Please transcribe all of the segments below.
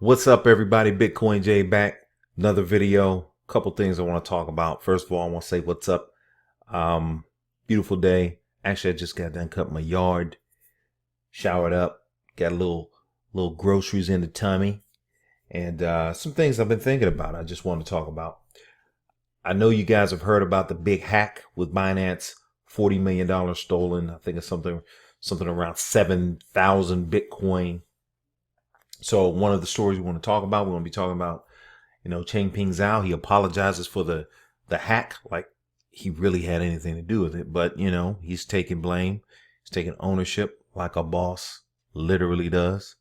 What's up, everybody? Bitcoin J back. Another video. Couple things I want to talk about. First of all, I want to say what's up. Beautiful day. Actually, I just got done cutting my yard, showered up, got a little groceries in the tummy, and some things I've been thinking about. I just want to talk about. I know you guys have heard about the big hack with Binance, $40 million stolen. I think it's something around 7,000 Bitcoin. So one of the stories we want to talk about, we're going to be talking about, Changpeng Zhao. He apologizes for the hack, like he really had anything to do with it. But, he's taking blame. He's taking ownership like a boss literally does.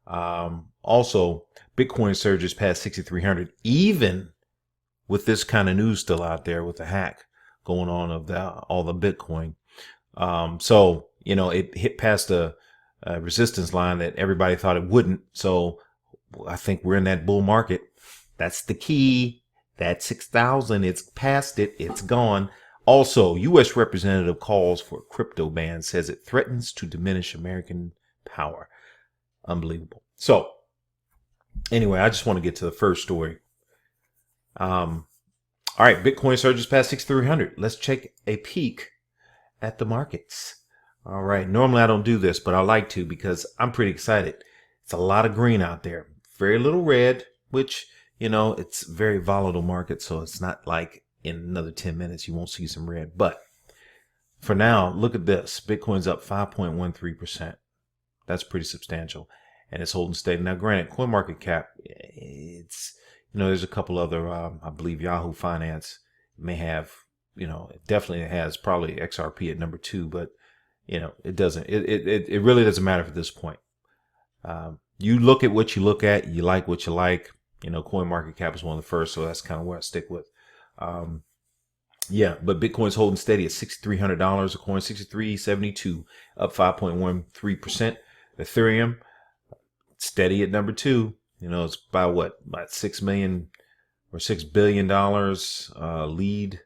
Also, Bitcoin surges past 6,300, even with this kind of news still out there with the hack going on of all the Bitcoin. So, it hit past a resistance line that everybody thought it wouldn't. So I think we're in that bull market. That's the key. That 6,000, it's past it. It's gone. Also, U.S. representative calls for a crypto ban, says it threatens to diminish American power. Unbelievable. So anyway, I just want to get to the first story. All right. Bitcoin surges past 6,300. Let's check a peek at the markets. All right. Normally I don't do this, but I like to because I'm pretty excited. It's a lot of green out there. Very little red, which, it's a very volatile market. So it's not like in another 10 minutes you won't see some red. But for now, look at this. Bitcoin's up 5.13%. That's pretty substantial. And it's holding steady. Now, granted, CoinMarketCap, it's, there's a couple other, I believe Yahoo Finance may have, it definitely has probably XRP at number 2, but it doesn't, it really doesn't matter at this point. You look at what you look at, you like what you like. CoinMarketCap is one of the first, so that's kind of where I stick with. Yeah, but Bitcoin's holding steady at $6,300 a coin, 63.72, up 5.13%. Ethereum, steady at number 2. It's about 6 million or $6 billion lead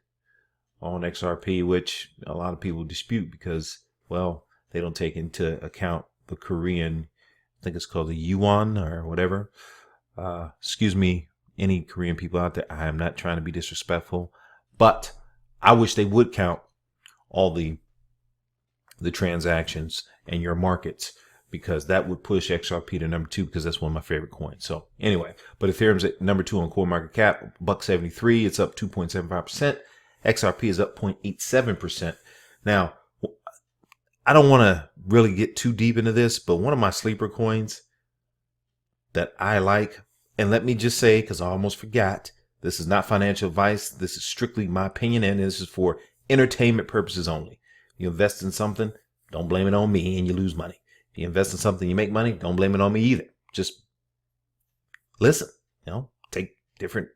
on XRP, which a lot of people dispute because, well, they don't take into account the Korean, I think it's called the yuan or whatever. Excuse me, any Korean people out there. I am not trying to be disrespectful, but I wish they would count all the transactions and your markets, because that would push XRP to number 2, because that's one of my favorite coins. So anyway, but Ethereum's at number 2 on CoinMarketCap, $1.73. It's up 2.75%. XRP is up 0.87%. Now, I don't want to really get too deep into this, but one of my sleeper coins that I like, and let me just say, because I almost forgot, this is not financial advice. This is strictly my opinion, and this is for entertainment purposes only. You invest in something, don't blame it on me and you lose money. If you invest in something, you make money, don't blame it on me either. Just listen, take different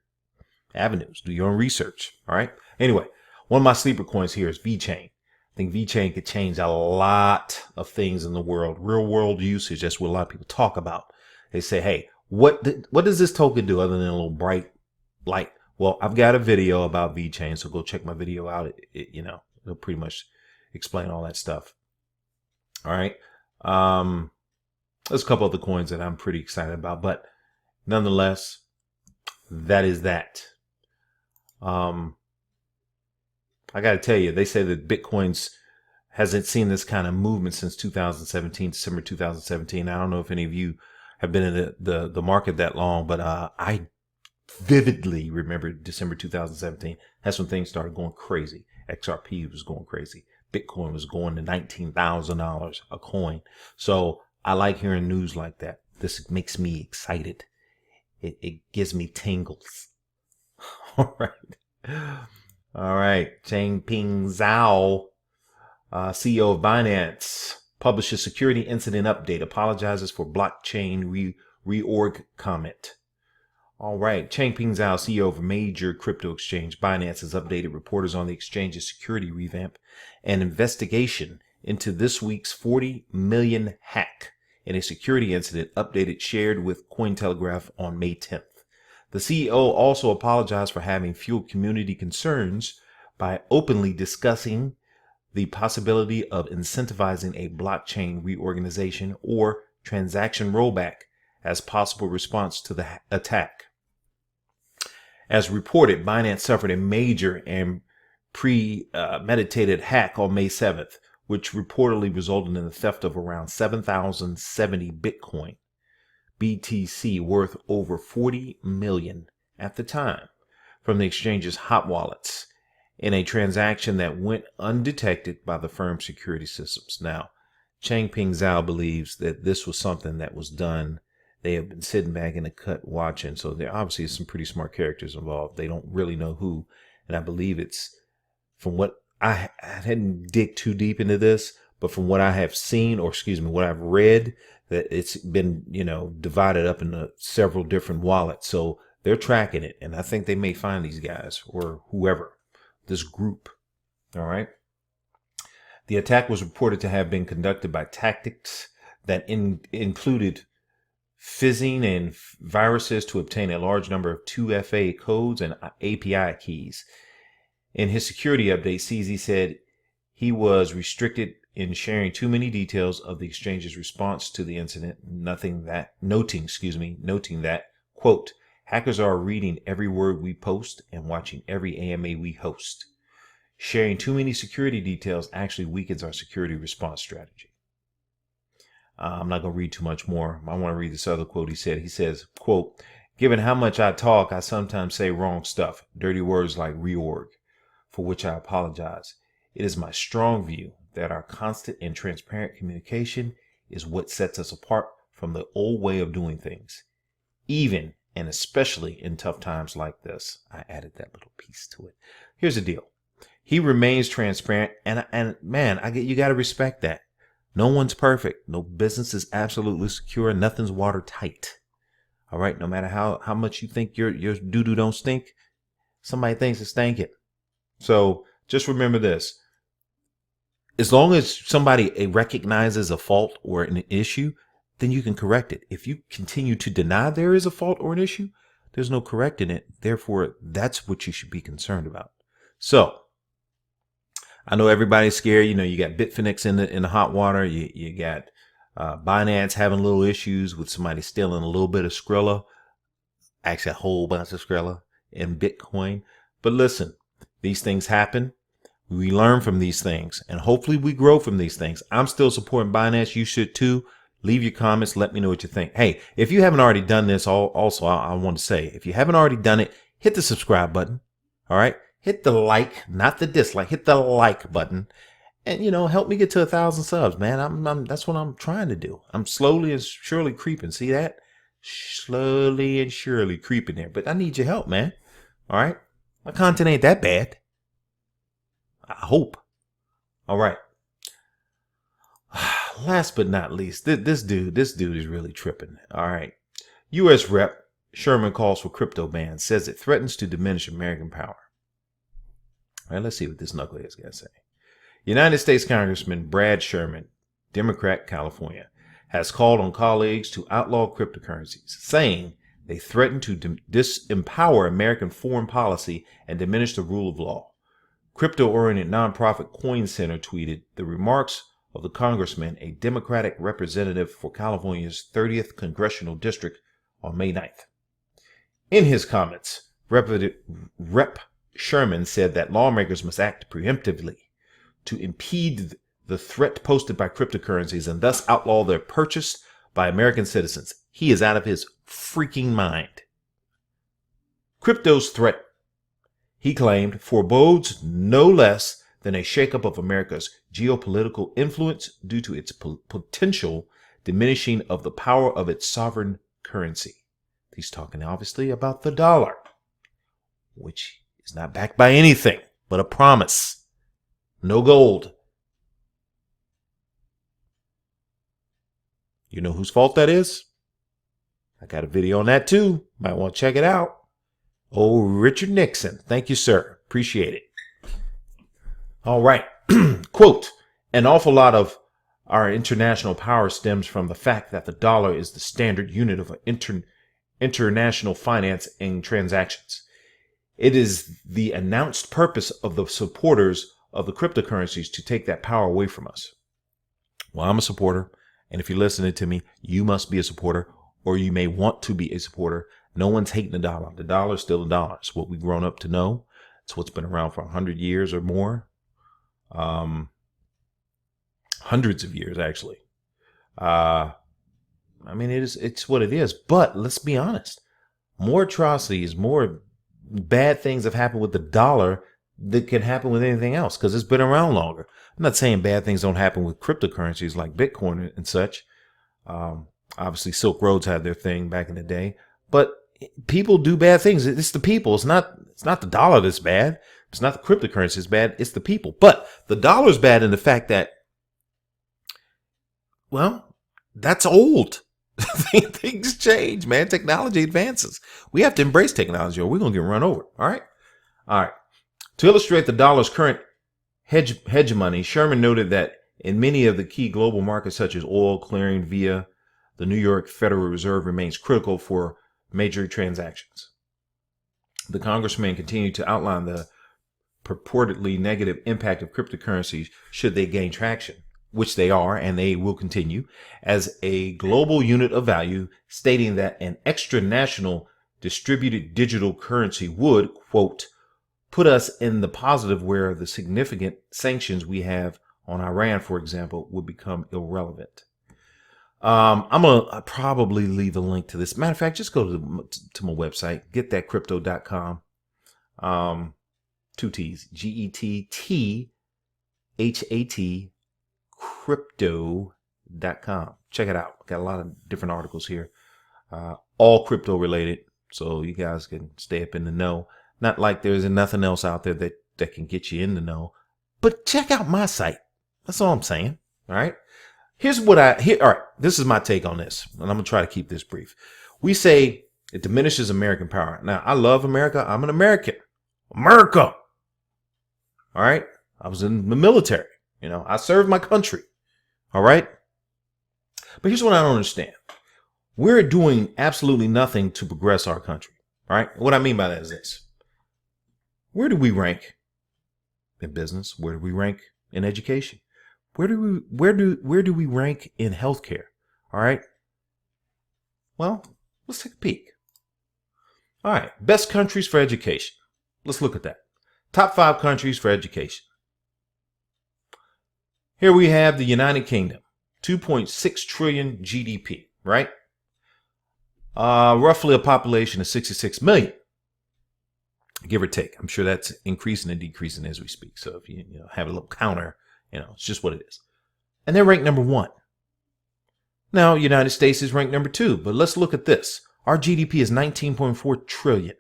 avenues, do your own research. All right. Anyway, one of my sleeper coins here is VeChain. I think VeChain could change a lot of things in the world. Real world usage. That's what a lot of people talk about. They say, hey, what does this token do other than a little bright light? Well, I've got a video about VeChain, so go check my video out. It'll pretty much explain all that stuff. All right. There's a couple other coins that I'm pretty excited about, but nonetheless, that is that. I got to tell you, they say that Bitcoin's hasn't seen this kind of movement since 2017, December 2017. I don't know if any of you have been in the market that long, but I vividly remember December 2017. That's when things started going crazy. XRP was going crazy. Bitcoin was going to $19,000 a coin. So I like hearing news like that. This makes me excited. It gives me tingles. All right. All right. Changpeng Zhao, CEO of Binance, publishes security incident update, apologizes for blockchain reorg comment. All right. Changpeng Zhao, CEO of a major crypto exchange, Binance, has updated reporters on the exchange's security revamp and investigation into this week's 40 million hack in a security incident updated shared with Cointelegraph on May 10th. The CEO also apologized for having fueled community concerns by openly discussing the possibility of incentivizing a blockchain reorganization or transaction rollback as possible response to the attack. As reported, Binance suffered a major and premeditated hack on May 7th, which reportedly resulted in the theft of around 7,070 Bitcoin, BTC, worth over $40 million at the time, from the exchange's hot wallets, in a transaction that went undetected by the firm's security systems. Now, Changping Zhao believes that this was something that was done. They have been sitting back in the cut watching, so there obviously is some pretty smart characters involved. They don't really know who, and I believe it's, from what I didn't dig too deep into this, but from what I have seen, or excuse me, what I've read, that it's been, divided up into several different wallets. So they're tracking it, and I think they may find these guys or whoever, this group. All right. The attack was reported to have been conducted by tactics that included fizzing and viruses to obtain a large number of 2FA codes and API keys. In his security update, CZ said he was restricted in sharing too many details of the exchange's response to the incident, noting that, quote, hackers are reading every word we post and watching every AMA we host. Sharing too many security details actually weakens our security response strategy. I'm not going to read too much more. I want to read this other quote he said. He says, quote, given how much I talk, I sometimes say wrong stuff, dirty words like reorg, for which I apologize. It is my strong view that our constant and transparent communication is what sets us apart from the old way of doing things, even and especially in tough times like this. I added that little piece to it. Here's the deal. He remains transparent, and man, you got to respect that. No one's perfect. No business is absolutely secure. Nothing's watertight. All right. No matter how much you think your doo-doo don't stink, somebody thinks it's stinking. So just remember this. As long as somebody recognizes a fault or an issue, then you can correct it. If you continue to deny there is a fault or an issue, there's no correcting it. Therefore, that's what you should be concerned about. So I know everybody's scared. You got Bitfinex in the hot water. You got Binance having little issues with somebody stealing a little bit of Skrilla, actually a whole bunch of Skrilla in Bitcoin. But listen, these things happen. We learn from these things, and hopefully we grow from these things. I'm still supporting Binance. You should too. Leave your comments. Let me know what you think. Hey, if you haven't already done this, also I want to say, if you haven't already done it, hit the subscribe button. All right. Hit the like, not the dislike. Hit the like button, and help me get to 1,000 subs, man. That's what I'm trying to do. I'm slowly and surely creeping. See that? Slowly and surely creeping there. But I need your help, man. All right. My content ain't that bad. I hope. All right. Last but not least, this dude is really tripping. All right. U.S. Rep. Sherman calls for crypto ban, says it threatens to diminish American power. All right, let's see what this knucklehead's got to say. United States Congressman Brad Sherman, Democrat, California, has called on colleagues to outlaw cryptocurrencies, saying they threaten to disempower American foreign policy and diminish the rule of law. Crypto-oriented nonprofit Coin Center tweeted the remarks of the congressman, a Democratic representative for California's 30th Congressional District, on May 9th. In his comments, Rep. Sherman said that lawmakers must act preemptively to impede the threat posted by cryptocurrencies and thus outlaw their purchase by American citizens. He is out of his freaking mind. Crypto's threat, he claimed, forebodes no less than a shakeup of America's geopolitical influence due to its potential diminishing of the power of its sovereign currency. He's talking obviously about the dollar, which is not backed by anything but a promise. No gold. You know whose fault that is? I got a video on that too. Might want to check it out. Oh, Richard Nixon. Thank you, sir. Appreciate it. All right. Quote, an awful lot of our international power stems from the fact that the dollar is the standard unit of international finance and transactions. It is the announced purpose of the supporters of the cryptocurrencies to take that power away from us. Well, I'm a supporter, and if you're listening to me, you must be a supporter, or you may want to be a supporter. No one's hating the dollar. The dollar is still a dollar. It's what we've grown up to know. It's what's been around for 100 years or more. Hundreds of years, actually. I mean, it's what it is. But let's be honest. More atrocities, more bad things have happened with the dollar that can happen with anything else because it's been around longer. I'm not saying bad things don't happen with cryptocurrencies like Bitcoin and such. Obviously, Silk Roads had their thing back in the day, but people do bad things. It's the people. It's not the dollar that's bad. It's not the cryptocurrency that's bad. It's the people. But the dollar's bad in the fact that, well, that's old. Things change, man. Technology advances. We have to embrace technology or we're going to get run over. All right. All right. To illustrate the dollar's current hegemony, Sherman noted that in many of the key global markets, such as oil, clearing via the New York Federal Reserve remains critical for major transactions. The congressman continued to outline the purportedly negative impact of cryptocurrencies should they gain traction, which they are, and they will continue, as a global unit of value, stating that an extra-national distributed digital currency would, quote, put us in the positive where the significant sanctions we have on Iran, for example, would become irrelevant. I'm going to probably leave a link to this. Matter of fact, just go to my website, getthatcrypto.com. 2 T's, GETTHAT, crypto.com. Check it out. Got a lot of different articles here, all crypto related. So you guys can stay up in the know. Not like there's nothing else out there that can get you in the know, but check out my site. That's all I'm saying. All right. Here's what all right. This is my take on this, and I'm going to try to keep this brief. We say it diminishes American power. Now, I love America. I'm an American. America. All right. I was in the military. I served my country. All right. But here's what I don't understand. We're doing absolutely nothing to progress our country. All right. What I mean by that is this. Where do we rank in business? Where do we rank in education? Where do we rank in healthcare? All right. Well, let's take a peek. All right. Best countries for education. Let's look at that. Top 5 countries for education. Here we have the United Kingdom, 2.6 trillion GDP, right? Roughly a population of 66 million, give or take. I'm sure that's increasing and decreasing as we speak. So if you have a little counter, it's just what it is. And they're ranked number 1. Now, United States is ranked number 2, but let's look at this. Our GDP is 19.4 trillion.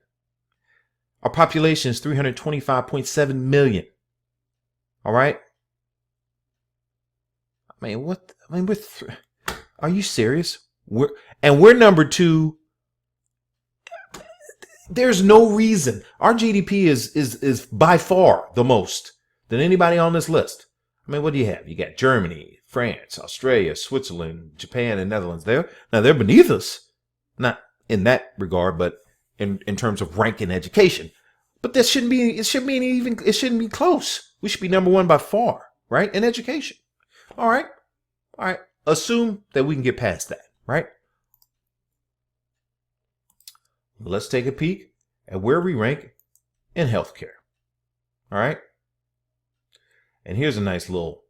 Our population is 325.7 million. All right. Are you serious? We're number 2. There's no reason. Our GDP is by far the most than anybody on this list. What do you have? You got Germany, France, Australia, Switzerland, Japan, and Netherlands. They're beneath us. Not in that regard, but in terms of rank in education. But it shouldn't be close. We should be number 1 by far, right? In education. All right. Assume that we can get past that, right? Let's take a peek at where we rank in healthcare. All right. And here's a nice little,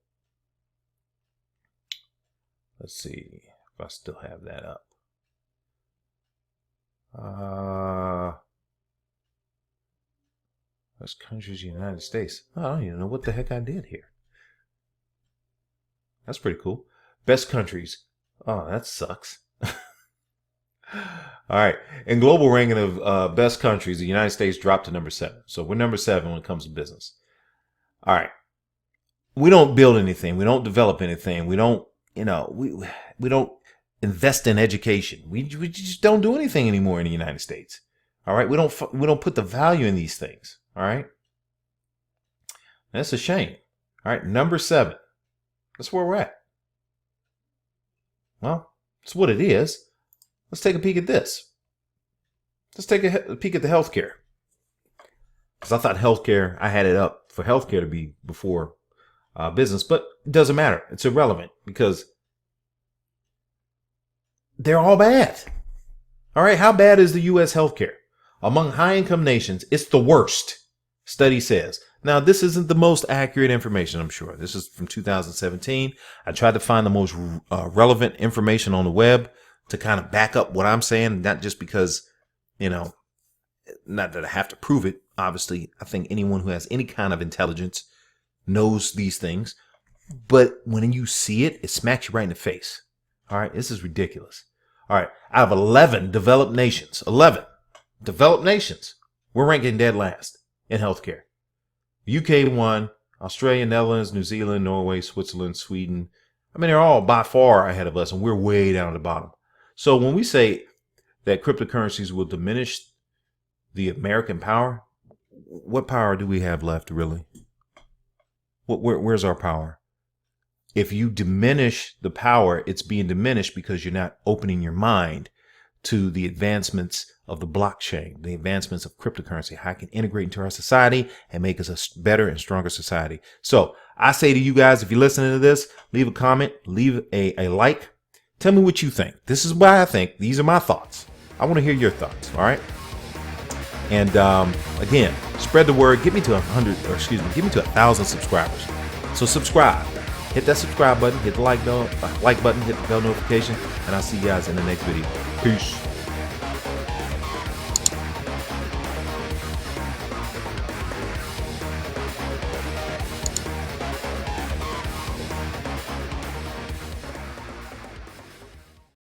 let's see if I still have that up. Best countries, United States. I don't even know what the heck I did here. That's pretty cool. Best countries. Oh, that sucks. All right. In global ranking of best countries, the United States dropped to number 7. So we're number 7 when it comes to business. All right. We don't build anything. We don't develop anything. We don't, we don't invest in education. We just don't do anything anymore in the United States. All right. We don't put the value in these things. All right. That's a shame. All right. Number 7. That's where we're at. Well, it's what it is. Let's take a peek at this. Let's take a peek at the healthcare. Because I thought healthcare, I had it up for healthcare to be before business, but it doesn't matter. It's irrelevant because they're all bad. All right, how bad is the U.S. healthcare? Among high-income nations, it's the worst, study says. Now, this isn't the most accurate information, I'm sure. This is from 2017. I tried to find the most relevant information on the web to kind of back up what I'm saying, not just because, not that I have to prove it. Obviously, I think anyone who has any kind of intelligence knows these things. But when you see it, it smacks you right in the face. All right, this is ridiculous. All right, out of 11 developed nations, we're ranking dead last in healthcare. UK 1, Australia, Netherlands, New Zealand, Norway, Switzerland, Sweden. I mean, they're all by far ahead of us, and we're way down at the bottom. So when we say that cryptocurrencies will diminish the American power, what power do we have left, really? Where's our power? If you diminish the power, it's being diminished because you're not opening your mind to the advancements of the blockchain, the advancements of cryptocurrency, how it can integrate into our society and make us a better and stronger society. So I say to you guys, if you're listening to this, leave a comment, leave a like. Tell me what you think. This is what I think. These are my thoughts. I want to hear your thoughts. All right. And again, spread the word. Get me to 1,000 subscribers. So subscribe. Hit that subscribe button. Hit the like button. Hit the bell notification. And I'll see you guys in the next video. Peace.